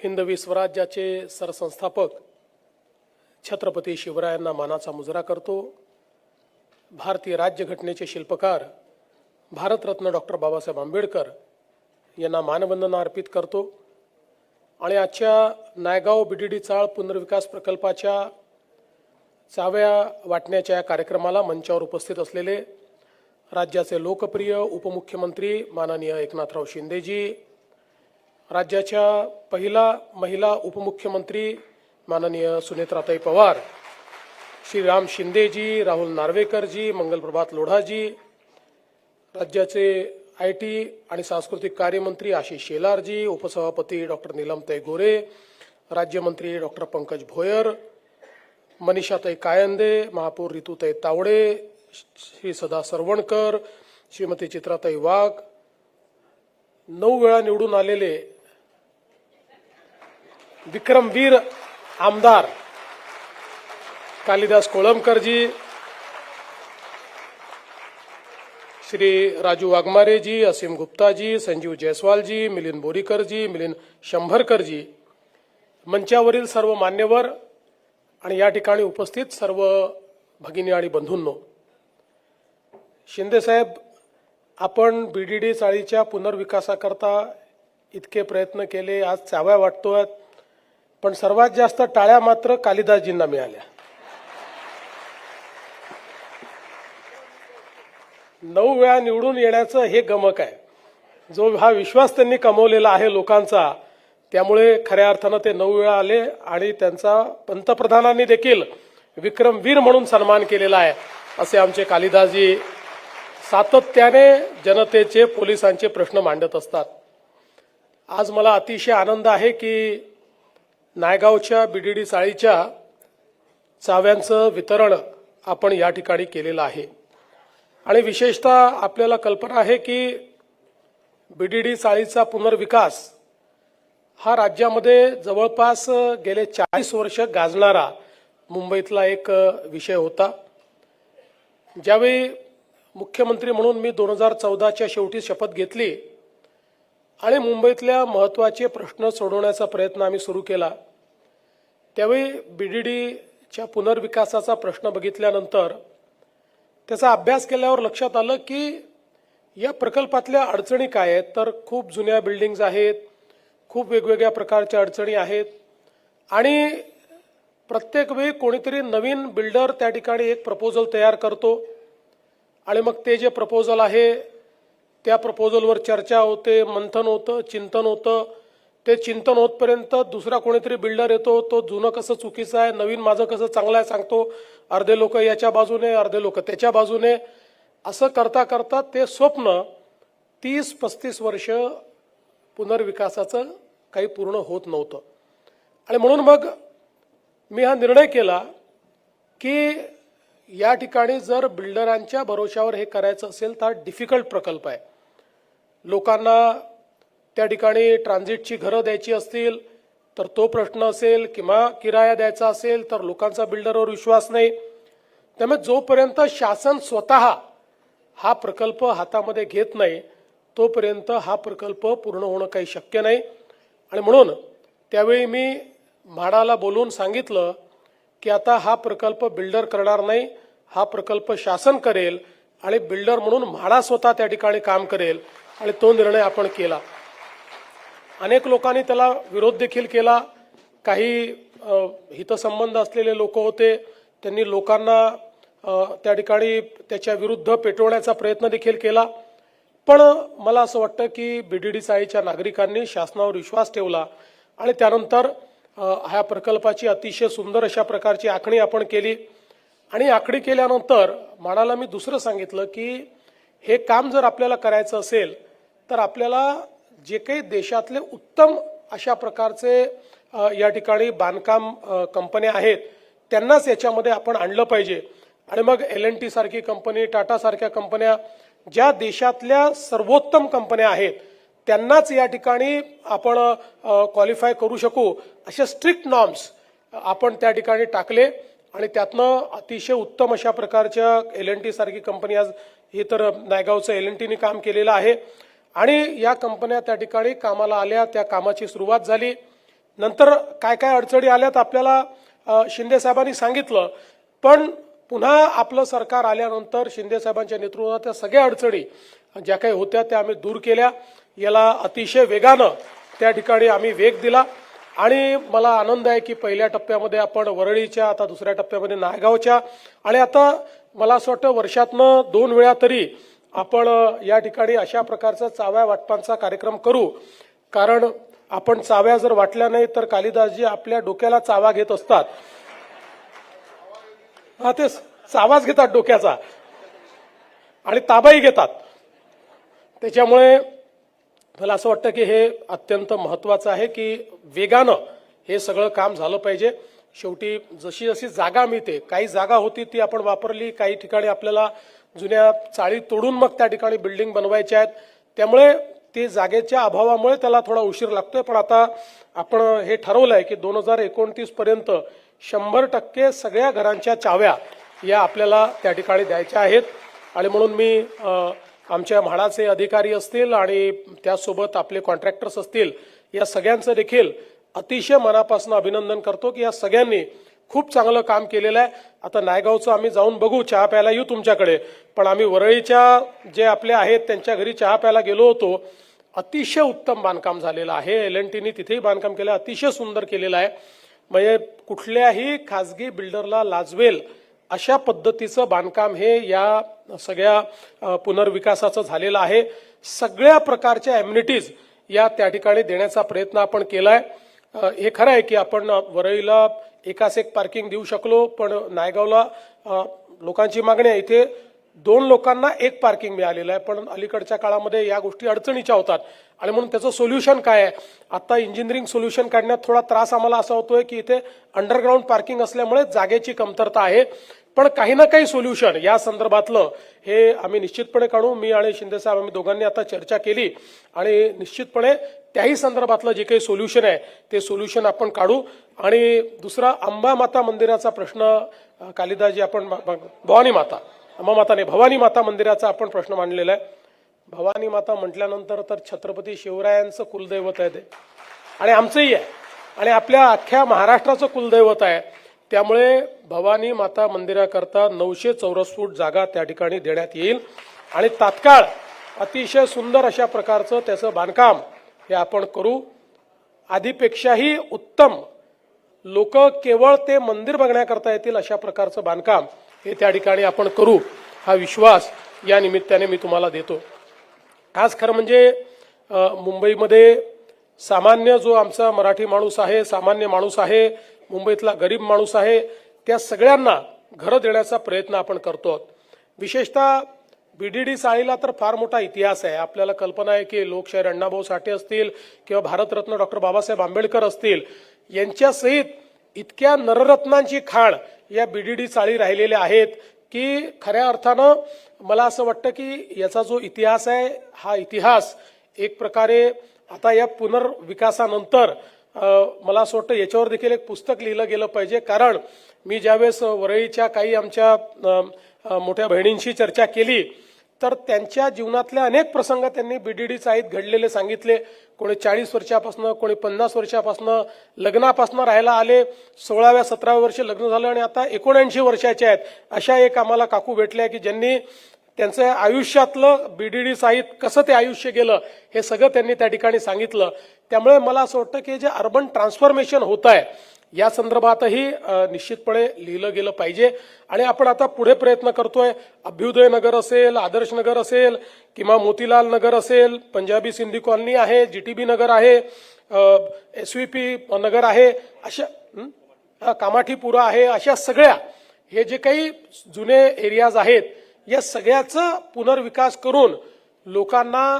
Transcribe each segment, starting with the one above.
हिंदवी स्वराज्याचे सरसंस्थापक छत्रपती शिवरायांना मानाचा मुजरा करतो। भारतीय राज्यघटनेचे शिल्पकार भारतरत्न डॉक्टर बाबासाहेब आंबेडकर यांना मानवंदना अर्पित करतो। आणि आजच्या नायगाव बीडीडी चाळ पुनर्विकास प्रकल्पाच्या चाव्या वाटण्याच्या या कार्यक्रमाला मंचावर उपस्थित असलेले राज्याचे लोकप्रिय उपमुख्यमंत्री माननीय एकनाथराव शिंदेजी, राज्याच्या पहिला महिला उपमुख्यमंत्री माननीय सुनेत्राताई पवार, श्रीराम शिंदेजी, राहुल नार्वेकरजी, मंगलप्रभात लोढाजी, राज्याचे आयटी आणि सांस्कृतिक कार्यमंत्री आशिष शेलारजी, उपसभापती डॉक्टर नीलमताई गोरे, राज्यमंत्री डॉक्टर पंकज भोयर, मनीषाताई कायंदे, महापौर रितुताई तावडे, श्री सदा सरवणकर, श्रीमती चित्राताई वाघ, 9 वेळा निवडून आलेले विक्रमवीर आमदार कालिदास कोळंबकरजी, श्री राजू वाघमारेजी, असीम गुप्ताजी, संजीव जयस्वालजी, मिलिंद बोरीकरजी, मिलिंद शंभरकरजी, मंचावरील सर्व मान्यवर आणि या ठिकाणी उपस्थित सर्व भगिनी आणि बंधूंनो, शिंदे साहेब, आपण बीडीडी चाळीच्या पुनर्विकासाकरता इतके प्रयत्न केले, आज चाव्या वाटतोय, पण सर्वात जास्त टाळ्या मात्र कालिदासजींना मिळाल्या। 9 वेळा निवडून येण्याचं हे गमक आहे, जो हा विश्वास त्यांनी कमवलेला आहे लोकांचा, त्यामुळे खऱ्या अर्थानं ते 9 वेळा आले आणि त्यांचा पंतप्रधानांनी देखील विक्रमवीर म्हणून सन्मान केलेला आहे। असे आमचे कालिदासजी सातत्याने जनतेचे, पोलिसांचे प्रश्न मांडत असतात। आज मला अतिशय आनंद आहे की नायगावच्या बीडीडी चाळीच्या चाव्यांचं वितरण आपण या ठिकाणी केलेलं आहे। आणि विशेषतः आपल्याला कल्पना आहे की बीडीडी चाळीचा पुनर्विकास हा राज्यामध्ये जवळपास गेले 40 वर्ष गाजणारा मुंबईतला एक विषय होता। ज्यावेळी मुख्यमंत्री म्हणून मी 2014च्या शेवटी शपथ घेतली आणि मुंबईतल्या महत्त्वाचे प्रश्न सोडवण्याचा प्रयत्न आम्ही सुरू केला, त्यावेळी बीडीडीच्या पुनर्विकासाचा प्रश्न बघितल्यानंतर त्याचा अभ्यास केल्यावर लक्षात आलं की या प्रकल्पातल्या अडचणी काय आहेत, तर खूप जुन्या बिल्डिंग्स आहेत, खूप वेगवेगळ्या प्रकारच्या अडचणी आहेत आणि प्रत्येक वेळी कोणीतरी नवीन बिल्डर त्या ठिकाणी एक प्रपोजल तयार करतो आणि मग ते जे प्रपोजल आहे त्या प्रपोजलवर चर्चा होते, मंथन होतं, चिंतन होतं। ते चिंतन होतपर्यंत दुसरा कोणीतरी बिल्डर येतो, तो जुनं कसं चुकीचं आहे, नवीन माझं कसं चांगलं आहे सांगतो, अर्धे लोक याच्या बाजूने, अर्धे लोक त्याच्या बाजूने, असं करता करता ते स्वप्न 30-35 वर्ष पुनर्विकासाचं काही पूर्ण होत नव्हतं। आणि म्हणून मग मी हा निर्णय केला की या ठिकाणी जर बिल्डरांच्या भरोशावर हे करायचं असेल तर डिफिकल्ट प्रकल्प आहे। लोकांना त्या ठिकाणी ट्रान्झिटची घरं द्यायची असतील तर तो प्रश्न असेल, किंवा किराया द्यायचा असेल तर लोकांचा बिल्डरवर विश्वास नाही। त्यामुळे जोपर्यंत शासन स्वतः हा प्रकल्प हातामध्ये घेत नाही तोपर्यंत हा प्रकल्प पूर्ण होणं काही शक्य नाही। आणि म्हणून त्यावेळी मी म्हाडाला बोलून सांगितलं की आता हा प्रकल्प बिल्डर करणार नाही, हा प्रकल्प शासन करेल आणि बिल्डर म्हणून म्हाडा स्वतः त्या ठिकाणी काम करेल। आणि तो निर्णय आपण केला। अनेक लोकांनी त्याला विरोध देखील केला, काही हितसंबंध असलेले लोक होते, त्यांनी लोकांना त्या ठिकाणी त्याच्या विरुद्ध पेटवण्याचा प्रयत्न देखील केला। पण मला असं वाटतं की बीडीडी चाळीच्या नागरिकांनी शासनावर विश्वास ठेवला आणि त्यानंतर ह्या प्रकल्पाची अतिशय सुंदर अशा प्रकारची आखणी आपण केली। आणि आखणी केल्यानंतर म्हाडाला मी दुसरं सांगितलं की हे काम जर आपल्याला करायचं असेल तर आपल्याला जे काही देशातले उत्तम अशा प्रकारचे या ठिकाणी बांधकाम कंपन्या आहेत त्यांनाच याच्यामध्ये आपण आणलं पाहिजे। आणि मग LNT सारखी कंपनी, टाटा सारख्या कंपन्या, ज्या देशातल्या सर्वोत्तम कंपन्या आहेत त्यांनाच या ठिकाणी आपण क्वालिफाय करू शकू, असे स्ट्रिक्ट नॉर्म्स आपण त्या ठिकाणी टाकले आणि त्यातनं अतिशय उत्तम अशा प्रकारच्या LNT सारखी कंपनी, आज हे तर नायगावचं LNTने काम केलेलं आहे आणि या कंपन्या त्या ठिकाणी कामाला आल्या, त्या कामाची सुरुवात झाली। नंतर काय काय अडचणी आल्यात आपल्याला शिंदे साहेबांनी सांगितलं, पण पुन्हा आपलं सरकार आल्यानंतर शिंदे साहेबांच्या नेतृत्वात त्या सगळ्या अडचणी ज्या काही होत्या त्या आम्ही दूर केल्या. याला अतिशय वेगानं त्या ठिकाणी आम्ही वेग दिला आणि मला आनंद आहे की पहिल्या टप्प्यामध्ये आपण वरळीच्या, आता दुसऱ्या टप्प्यामध्ये नायगावच्या आणि आता मला असं वाटतं वर्षातनं 2 वेळा तरी आपण या ठिकाणी अशा प्रकारचा चाव्या वाटपांचा कार्यक्रम करू. कारण आपण चाव्या जर वाटल्या नाही तर कालिदासजी आपल्या डोक्याला चावा घेत असतात. हा, ते चावाच घेतात डोक्याचा आणि ताबाही घेतात. त्याच्यामुळे मला असं वाटतं की हे अत्यंत महत्वाचं आहे की वेगानं हे सगळं काम झालं पाहिजे. शेवटी जशी जशी जागा मिळते, काही जागा होती ती आपण वापरली, काही ठिकाणी आपल्याला जुन्या चाळी तोडून मग त्या ठिकाणी बिल्डिंग बनवायच्या आहेत. त्यामुळे ते जागेच्या अभावामुळे त्याला थोडा उशीर लागतोय. पण आता आपण हे ठरवलंय की 2029 पर्यंत 100% सगळ्या घरांच्या चाव्या या आपल्याला त्या ठिकाणी द्यायच्या आहेत. आणि म्हणून मी आमच्या म्हाडाचे अधिकारी असतील आणि त्यासोबत आपले कॉन्ट्रॅक्टर्स असतील, या सगळ्यांचं देखील अतिशय मनापासून अभिनंदन करतो की या सगळ्यांनी खूप चांगलं काम केलेलं आहे. आता नायगावचं आम्ही जाऊन बघू, चहा प्यायला येऊ तुमच्याकडे, पण आम्ही वरळीच्या जे आपले आहेत त्यांच्या घरी चहा प्यायला गेलो होतो. अतिशय उत्तम बांधकाम झालेलं आहे. LNTनी तिथेही बांधकाम केलं, अतिशय सुंदर केलेलं आहे. म्हणजे कुठल्याही खाजगी बिल्डरला लाजवेल अशा पद्धतीचं बांधकाम हे या सगळ्या पुनर्विकासाचं झालेलं आहे. सगळ्या प्रकारच्या ॲम्युनिटीज या त्या ठिकाणी देण्याचा प्रयत्न आपण केलाय. हे खरं आहे की आपण वरळीला एकास एक पार्किंग देऊ शकलो, पण नायगावला लोकांची मागणी आहे. इथे 2 लोकांना 1 पार्किंग मिळालेलं आहे, पण अलीकडच्या काळामध्ये या गोष्टी अडचणीच्या होतात आणि म्हणून त्याचं सोल्युशन काय आहे. आता इंजिनिअरिंग सोल्युशन काढण्यात थोडा त्रास आम्हाला असा होतोय की इथे अंडरग्राऊंड पार्किंग असल्यामुळे जागेची कमतरता आहे. पण काही ना काही सोल्युशन या संदर्भातलं हे आम्ही निश्चितपणे काढू. मी आणि शिंदे साहेब आम्ही दोघांनी आता चर्चा केली आणि निश्चितपणे त्याही संदर्भातलं जे काही सोल्युशन आहे ते सोल्युशन आपण काढू. आणि दुसरा अंबा माता मंदिराचा प्रश्न कालिदासजी आपण भवानी माता, अंबा माता नाही, भवानी माता मंदिराचा आपण प्रश्न मांडलेला आहे. भवानी माता म्हटल्यानंतर तर छत्रपती शिवरायांचं कुलदैवत आहे ते, आणि आमचंही आहे आणि आपल्या अख्ख्या महाराष्ट्राचं कुलदैवत आहे. त्यामुळे भवानी माता मंदिराकरता 900 चौरस फूट जागा त्या ठिकाणी देण्यात येईल आणि तात्काळ अतिशय सुंदर अशा प्रकारचं त्याचं बांधकाम हे आपण करू. आधीपेक्षाही उत्तम लोक केवळ ते मंदिर बघण्याकरता येतील अशा प्रकारचं बांधकाम हे त्या ठिकाणी आपण करू, हा विश्वास या निमित्ताने मी तुम्हाला देतो. आज खरं म्हणजे मुंबईमध्ये सामान्य जो आमचा मराठी माणूस आहे, सामान्य माणूस आहे, मुंबईतला गरीब माणूस आहे, त्या सगळ्यांना घरं देण्याचा प्रयत्न आपण करतो. विशेषतः BDD चाळीला तर फार मोठा इतिहास आहे. आपल्याला कल्पना आहे की लोकशाहीर अण्णाभाऊ साठे असतील किंवा भारतरत्न डॉक्टर बाबासाहेब आंबेडकर असतील, यांच्यासहित इतक्या नररत्नांची खाण या BDD चाळी राहिलेल्या आहेत की खऱ्या अर्थानं मला असं वाटतं की याचा जो इतिहास आहे, हा इतिहास एक प्रकारे आता या पुनर्विकासानंतर मला असं वाटतं याच्यावर देखील एक पुस्तक लिहिलं गेलं पाहिजे. कारण मी ज्यावेळेस वरळीच्या काही आमच्या मोठ्या बहिणींशी चर्चा केली तर त्यांच्या जीवनातले अनेक प्रसंग त्यांनी BDD चाळीत घडलेले सांगितले. कोणी 40 वर्षापासून, कोणी 50 वर्षापासून लग्नापासून राहायला आले, 16व्या 17व्या वर्षी लग्न झालं आणि आता 79 वर्षाचे आहेत. अशा एक आम्हाला काकू भेटल्या की ज्यांनी त्यांचं आयुष्यातलं BDD चाळीत कसं ते आयुष्य गेलं हे सगळं त्यांनी त्या ठिकाणी सांगितलं. त्यामुळे मला असं वाटतं की जे अर्बन ट्रान्सफॉर्मेशन होत आहे या संदर्भातही निश्चितपणे लिहिलं गेलं पाहिजे. आणि आपण आता पुढे प्रयत्न करतोय. अभ्युदय नगर असेल, आदर्श नगर असेल किंवा मोतीलाल नगर असेल, पंजाबी सिंधी कॉलनी आहे, GTB नगर आहे, SVP नगर आहे, अशा कामाठीपुरा आहे, अशा सगळ्या हे जे काही जुने एरियाज आहेत या सगळ्याचं पुनर्विकास करून लोकांना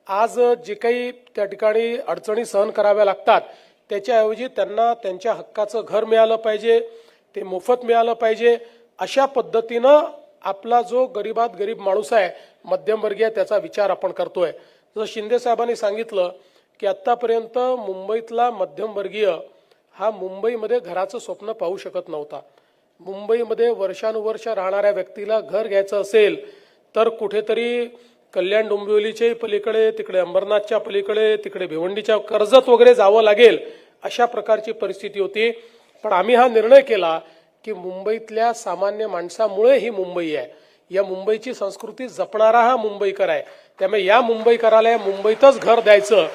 आज जे काही त्या ठिकाणी अडचणी सहन कराव्या लागतात त्याच्याऐवजी त्यांना त्यांच्या हक्काचं घर मिळालं पाहिजे, ते मोफत मिळालं पाहिजे. अशा पद्धतीनं आपला जो गरीबात गरीब माणूस आहे, मध्यमवर्गीय, त्याचा विचार आपण करतोय. जसं शिंदे साहेबांनी सांगितलं की आतापर्यंत मुंबईतला मध्यमवर्गीय हा मुंबईमध्ये घराचं स्वप्न पाहू शकत नव्हता. मुंबईमध्ये वर्षानुवर्ष राहणाऱ्या व्यक्तीला घर घ्यायचं असेल तर कुठेतरी कल्याण डोंबिवलीच्या पलीकडे, तिकडे अंबरनाथच्या पलीकडे, तिकडे भिवंडीच्या कर्जत वगैरे जावं लागेल. अशा प्रकारची परिस्थिती होती. पण आम्ही हा निर्णय केला की मुंबईतल्या सामान्य माणसामुळे ही मुंबई आहे, या मुंबईची संस्कृती जपणारा हा मुंबईकर आहे. त्यामुळे या मुंबईकराला या मुंबईतच घर द्यायचं.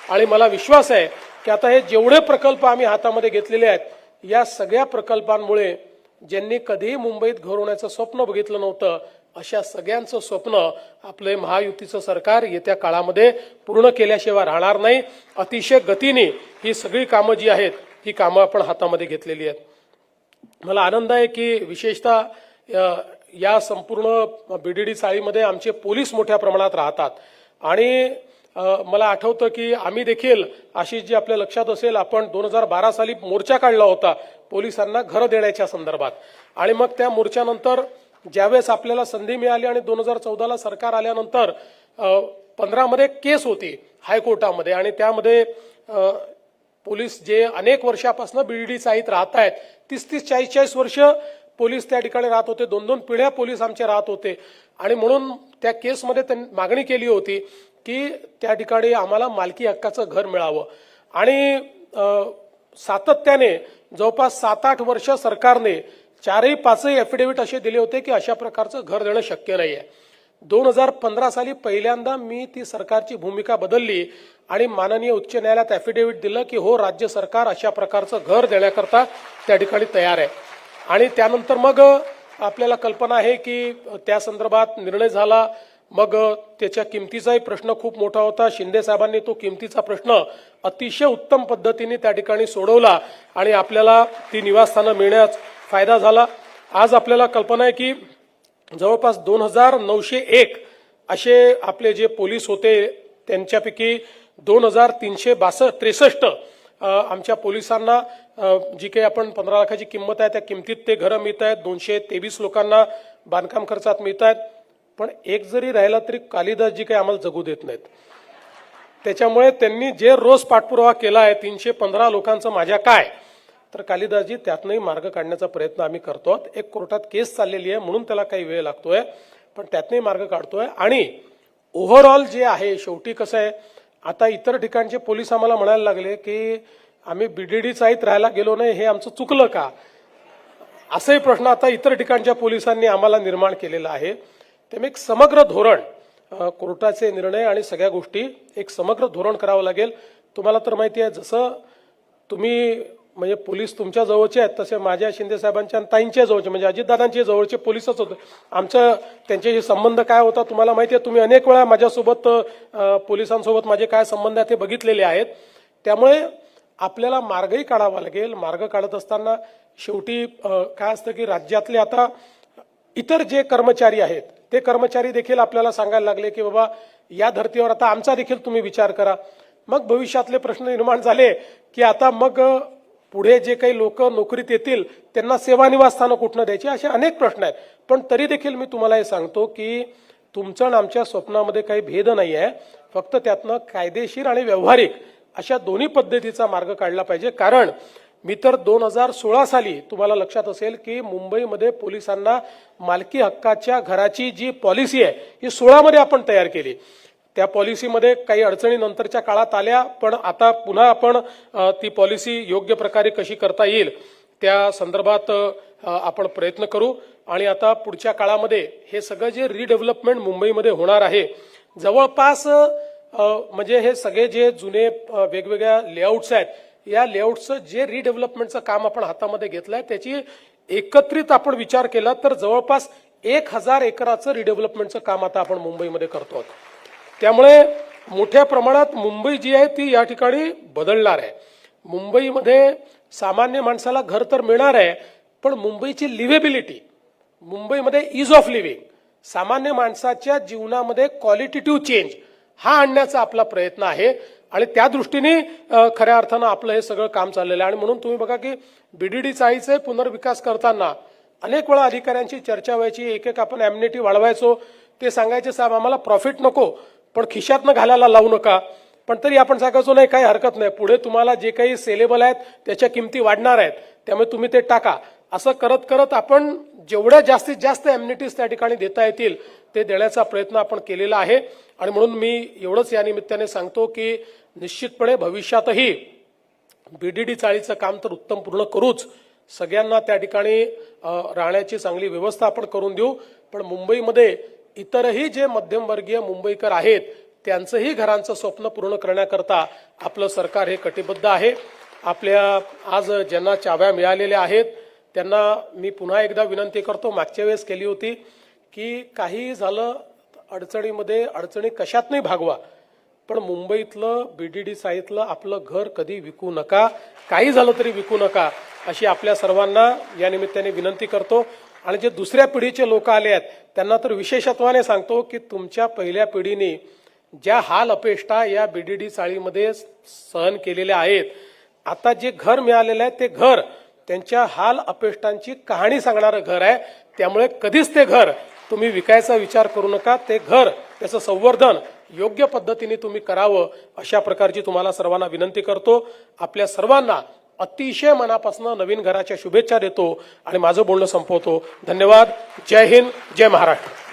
आणि मला विश्वास आहे की आता हे जेवढे प्रकल्प आम्ही हातामध्ये घेतलेले आहेत, या सगळ्या प्रकल्पांमुळे ज्यांनी कधीही मुंबईत घर होण्याचं स्वप्न बघितलं नव्हतं, अशा सगळ्यांचं स्वप्न आपले महायुतीचं सरकार येत्या काळामध्ये पूर्ण केल्याशिवाय राहणार नाही. अतिशय गतीने ही सगळी कामं जी आहेत ही कामं आपण हातामध्ये घेतलेली आहेत. मला आनंद आहे की विशेषतः या संपूर्ण बीडीडी चाळीमध्ये आमचे पोलीस मोठ्या प्रमाणात राहतात. आणि मला आठवतं की आम्ही देखील आशिष जी आपल्या लक्षात असेल, आपण 2012 साली मोर्चा काढला होता पोलिसांना घरं देण्याच्या संदर्भात. आणि मग त्या मोर्चानंतर ज्यावेळेस आपल्याला संधी मिळाली आणि 2014ला सरकार आल्यानंतर 15 मध्ये केस होती हायकोर्टामध्ये. आणि त्यामध्ये पोलीस जे अनेक वर्षापासून बीडीडी चाळीत राहत आहेत, 30-30, 40-40 वर्ष पोलीस त्या ठिकाणी राहत होते, 2-2 पिढ्या पोलीस आमचे राहत होते. आणि म्हणून त्या केसमध्ये त्यांनी मागणी केली होती की त्या ठिकाणी आम्हाला मालकी हक्काचं घर मिळावं. आणि सातत्याने जवळपास 7-8 वर्ष सरकारने 4-5 ॲफिडेव्हिट असे दिले होते की अशा प्रकारचं घर देणं शक्य नाही आहे. 2015 साली पहिल्यांदा मी ती सरकारची भूमिका बदलली आणि माननीय उच्च न्यायालयात ॲफिडेव्हिट दिलं की हो, राज्य सरकार अशा प्रकारचं घर देण्याकरता त्या ठिकाणी तयार आहे. आणि त्यानंतर मग आपल्याला कल्पना आहे की त्या संदर्भात निर्णय झाला. मग त्याच्या किमतीचाही प्रश्न खूप मोठा होता. शिंदे साहेबांनी तो किमतीचा प्रश्न अतिशय उत्तम पद्धतीने त्या ठिकाणी सोडवला आणि आपल्याला ती निवासस्थानं मिळण्यास फायदा झाला. आज आपल्याला कल्पना आहे की जवळपास 2901 असे आपले जे पोलीस होते, त्यांच्यापैकी 2363 आमच्या पोलिसांना जी काही आपण 15 लाखाची किंमत आहे त्या किमतीत ते घरं मिळत आहेत. 223 लोकांना बांधकाम खर्चात मिळत आहेत. पण एक जरी राहिला तरी कालिदासजी काही आम्हाला जगू देत नाहीत. त्याच्यामुळे त्यांनी जे रोज पाठपुरावा केला आहे 315 लोकांचं माझ्या काय, तर कालिदासजी त्यातनंही मार्ग काढण्याचा प्रयत्न आम्ही करतो. एक कोर्टात केस चाललेली आहे म्हणून त्याला काही वेळ लागतोय, पण त्यातनंही मार्ग काढतोय. आणि ओव्हरऑल जे आहे, शेवटी कसं आहे, आता इतर ठिकाणचे पोलीस आम्हाला म्हणायला लागले की आम्ही बीडीडी चाळीत राहायला गेलो नाही, हे आमचं चुकलं का, असाही प्रश्न आता इतर ठिकाणच्या पोलिसांनी आम्हाला निर्माण केलेला आहे. त्यामुळे एक समग्र धोरण, कोर्टाचे निर्णय आणि सगळ्या गोष्टी एक समग्र धोरण करावं लागेल. तुम्हाला तर माहिती आहे, जसं तुम्ही म्हणजे पोलीस तुमच्या जवळचे आहेत तसे माझ्या शिंदे साहेबांच्या आणि ताईंच्या जवळचे म्हणजे अजितदादांच्या जवळचे पोलीसच होते. आमचं त्यांच्याशी संबंध काय होता तुम्हाला माहिती आहे. तुम्ही अनेक वेळा माझ्यासोबत पोलिसांसोबत माझे काय संबंध आहेत ते बघितलेले आहेत. त्यामुळे आपल्याला मार्गही काढावा लागेल. मार्ग काढत असताना शेवटी काय असतं की राज्यातले आता इतर जे कर्मचारी आहेत ते कर्मचारी देखील आपल्याला सांगायला लागले की बाबा या धर्तीवर आता आमचा देखील तुम्ही विचार करा. मग भविष्यातले प्रश्न निर्माण झाले की आता मग पुढे जे काही लोक नोकरीत येतील त्यांना सेवा निवासस्थानं कुठनं द्यायची, असे अनेक प्रश्न आहेत. पण तरी देखील मी तुम्हाला हे सांगतो की तुमचं आणि आमच्या स्वप्नामध्ये काही भेद नाही आहे. फक्त त्यातनं कायदेशीर आणि व्यावहारिक अशा दोन्ही पद्धतीचा मार्ग काढला पाहिजे. कारण मी तर 2016 साली तुम्हाला लक्षात असेल की मुंबईमध्ये पोलिसांना मालकी हक्काच्या घराची जी पॉलिसी आहे ही 16 मध्ये आपण तयार केली. त्या पॉलिसीमध्ये काही अडचणी नंतरच्या काळात आल्या, पण आता पुन्हा आपण ती पॉलिसी योग्य प्रकारे कशी करता येईल त्या संदर्भात आपण प्रयत्न करू. आणि आता पुढच्या काळामध्ये हे सगळं जे रिडेव्हलपमेंट मुंबईमध्ये होणार आहे, जवळपास म्हणजे हे सगळे जे जुने वेगवेगळ्या लेआउट्स आहेत, या लेआउटचं जे रिडेव्हलपमेंटचं काम आपण हातामध्ये घेतलंय त्याची एकत्रित आपण विचार केला तर जवळपास 1000 एकराचं रिडेव्हलपमेंटचं काम आता आपण मुंबईमध्ये करतो. त्यामुळे मोठ्या प्रमाणात मुंबई जी आहे ती या ठिकाणी बदलणार आहे. मुंबईमध्ये सामान्य माणसाला घर तर मिळणार आहे, पण मुंबईची लिव्हेबिलिटी, मुंबईमध्ये इज ऑफ लिव्हिंग, सामान्य माणसाच्या जीवनामध्ये क्वालिटेटिव्ह चेंज हा आणण्याचा आपला प्रयत्न आहे. आणि त्या दृष्टीने खऱ्या अर्थानं आपलं हे सगळं काम चाललेलं आहे. आणि म्हणून तुम्ही बघा की बीडीडी चाळीचे पुनर्विकास करताना अनेक वेळा अधिकाऱ्यांची चर्चा व्हायची, एक एक आपण ॲम्युनिटी वाढवायचो. ते सांगायचे साहेब आम्हाला प्रॉफिट नको पण खिशातनं घालायला लावू नका. पण तरी आपण सांगायचो नाही काही हरकत नाही, पुढे तुम्हाला जे काही सेलेबल आहेत त्याच्या किमती वाढणार आहेत त्यामुळे तुम्ही ते टाका. असं करत करत आपण जेवढ्या जास्तीत जास्त ॲम्युनिटीज त्या ठिकाणी देता येतील ते देण्याचा प्रयत्न आपण केलेला आहे. आणि म्हणून मी एवढंच या निमित्ताने सांगतो की निश्चितपणे भविष्यातही बीडीडी चाळीचं काम तर उत्तम पूर्ण करूच, सगळ्यांना त्या ठिकाणी राहण्याची चांगली व्यवस्था आपण करून देऊ. पण मुंबईमध्ये इतरही जे मध्यमवर्गीय मुंबईकर आहेत त्यांचंही घरांचं स्वप्न पूर्ण करण्याकरता आपलं सरकार हे कटिबद्ध आहे. आपल्या आज ज्यांना चाव्या मिळालेल्या आहेत त्यांना मी पुन्हा एकदा विनंती करतो, मागच्या वेळेस केली होती की काही झालं अडचणी कशात नाही भागवा, पण मुंबईतलं बीडीडी साईतलं आपलं घर कधी विकू नका, काही झालं तरी विकू नका, अशी आपल्या सर्वांना या निमित्ताने विनंती करतो. आणि जे दुसऱ्या पिढीचे लोक आले आहेत त्यांना तर विशेषत्वाने सांगतो की तुमच्या पहिल्या पिढीने ज्या हाल अपेष्टा या बीडीडी चाळीमध्ये सहन केलेल्या आहेत, आता जे घर मिळालेलं आहे ते घर त्यांच्या हाल अपेष्टांची कहाणी सांगणारं घर आहे. त्यामुळे कधीच ते घर तुम्ही विकायचा विचार करू नका. ते घर त्याचं संवर्धन योग्य पद्धतीने तुम्ही करावं, अशा प्रकारची तुम्हाला सर्वांना विनंती करतो. आपल्या सर्वांना अतिशय मनापासून नवीन घराच्या शुभेच्छा देतो आणि माझं बोलणं संपवतो. धन्यवाद. जय हिंद, जय महाराष्ट्र.